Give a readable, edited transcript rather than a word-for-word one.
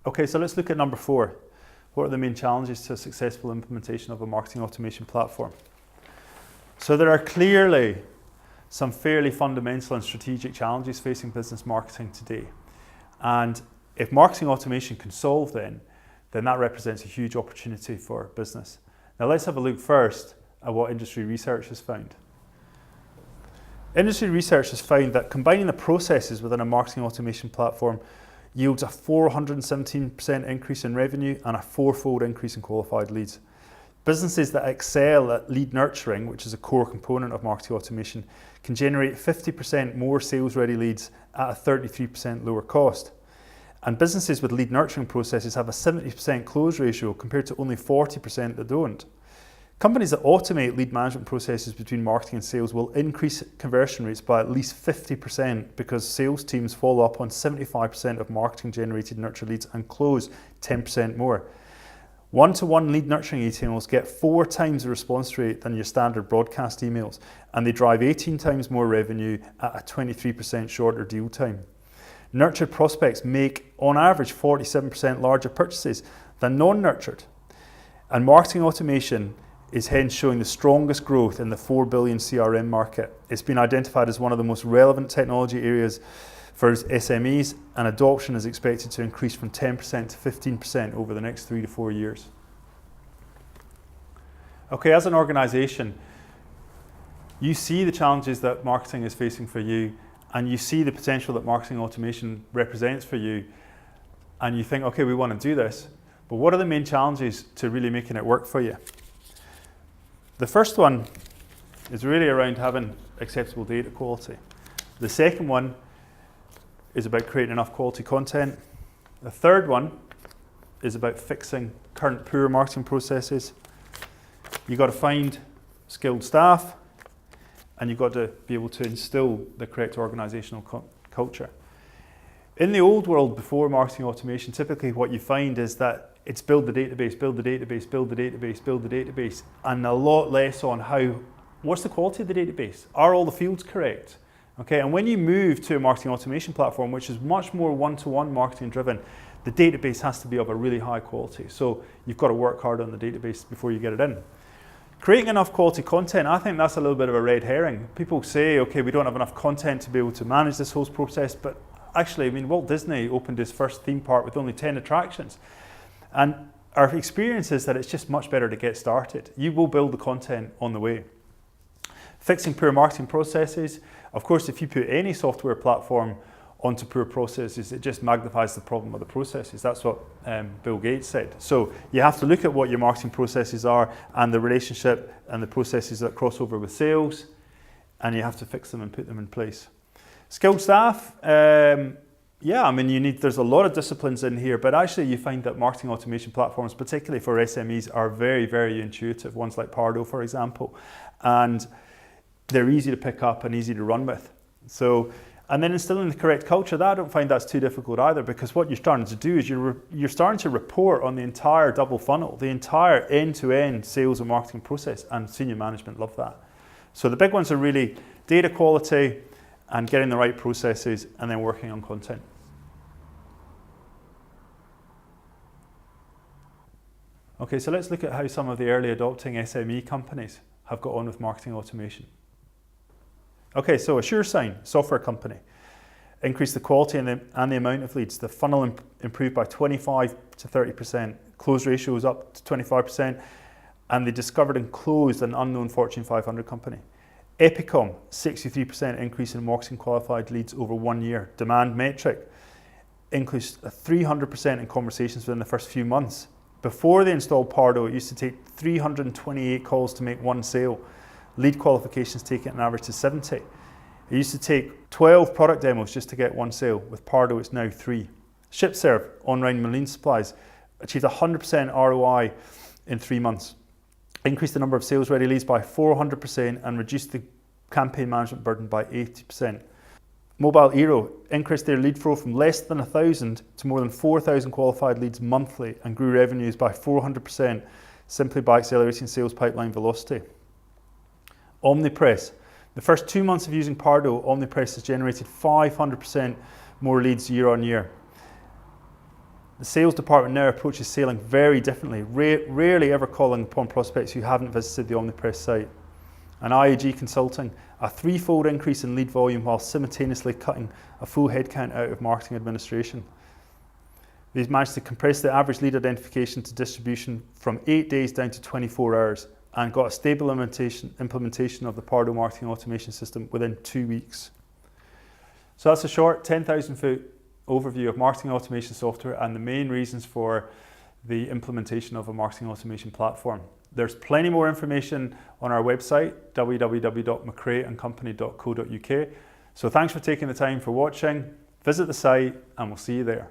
Okay, so let's look at number 4. What are the main challenges to a successful implementation of a marketing automation platform? So there are clearly some fairly fundamental and strategic challenges facing business marketing today. And if marketing automation can solve then that represents a huge opportunity for business. Now let's have a look first at what industry research has found. Industry research has found that combining the processes within a marketing automation platform yields a 417% increase in revenue and a 4-fold increase in qualified leads. Businesses that excel at lead nurturing, which is a core component of marketing automation, can generate 50% more sales-ready leads at a 33% lower cost. And businesses with lead nurturing processes have a 70% close ratio compared to only 40% that don't. Companies that automate lead management processes between marketing and sales will increase conversion rates by at least 50% because sales teams follow up on 75% of marketing-generated nurture leads and close 10% more. One-to-one lead nurturing emails get 4 times the response rate than your standard broadcast emails, and they drive 18 times more revenue at a 23% shorter deal time. Nurtured prospects make, on average, 47% larger purchases than non-nurtured. And marketing automation is hence showing the strongest growth in the $4 billion CRM market. It's been identified as one of the most relevant technology areas for SMEs, and adoption is expected to increase from 10% to 15% over the next 3 to 4 years. Okay, as an organization, you see the challenges that marketing is facing for you, and you see the potential that marketing automation represents for you, and you think, okay, we want to do this, but what are the main challenges to really making it work for you? The first one is really around having acceptable data quality. The second one is about creating enough quality content. The third one is about fixing current poor marketing processes. You've got to find skilled staff, and you've got to be able to instill the correct organizational culture. In the old world before marketing automation, typically what you find is that it's build the database, build the database, build the database, build the database, and a lot less on what's the quality of the database? Are all the fields correct? Okay, and when you move to a marketing automation platform, which is much more one-to-one marketing driven, the database has to be of a really high quality. So you've got to work hard on the database before you get it in. Creating enough quality content, I think that's a little bit of a red herring. People say, okay, we don't have enough content to be able to manage this whole process, but actually, I mean, Walt Disney opened his first theme park with only 10 attractions. And our experience is that it's just much better to get started. You will build the content on the way. Fixing poor marketing processes. Of course, if you put any software platform onto poor processes, it just magnifies the problem of the processes. That's what Bill Gates said. So you have to look at what your marketing processes are and the relationship and the processes that cross over with sales, and you have to fix them and put them in place. Skilled staff, yeah, I mean, there's a lot of disciplines in here, but actually you find that marketing automation platforms, particularly for SMEs, are very, very intuitive. Ones like Pardo, for example, and they're easy to pick up and easy to run with. So, and then instilling the correct culture, I don't find that's too difficult either, because what you're starting to do is you're starting to report on the entire double funnel, the entire end-to-end sales and marketing process, and senior management love that. So the big ones are really data quality and getting the right processes, and then working on content. Okay, so let's look at how some of the early adopting SME companies have got on with marketing automation. Okay, so AssureSign, software company, increased the quality and the amount of leads. The funnel improved by 25 to 30%. Close ratio was up to 25%, and they discovered and closed an unknown Fortune 500 company. Epicom, 63% increase in marketing qualified leads over 1 year. Demand Metric increased 300% in conversations within the first few months. Before they installed Pardo, it used to take 328 calls to make 1 sale. Lead qualifications take it an average to 70. It used to take 12 product demos just to get 1 sale. With Pardo, it's now 3. ShipServe, online marine supplies, achieved 100% ROI in 3 months. Increased the number of sales-ready leads by 400% and reduced the campaign management burden by 80%. Mobile Aero increased their lead flow from less than 1,000 to more than 4,000 qualified leads monthly and grew revenues by 400% simply by accelerating sales pipeline velocity. Omnipress, the first 2 months of using Pardo, Omnipress has generated 500% more leads year on year. The sales department now approaches selling very differently, rarely ever calling upon prospects who haven't visited the Omnipress site. And IAG Consulting, a threefold increase in lead volume while simultaneously cutting a full headcount out of marketing administration. They've managed to compress the average lead identification to distribution from 8 days down to 24 hours and got a stable implementation of the Pardo marketing automation system within 2 weeks. So that's a short 10,000 foot overview of marketing automation software and the main reasons for the implementation of a marketing automation platform. There's plenty more information on our website, www.mcraeandcompany.co.uk. So thanks for taking the time for watching. Visit the site and we'll see you there.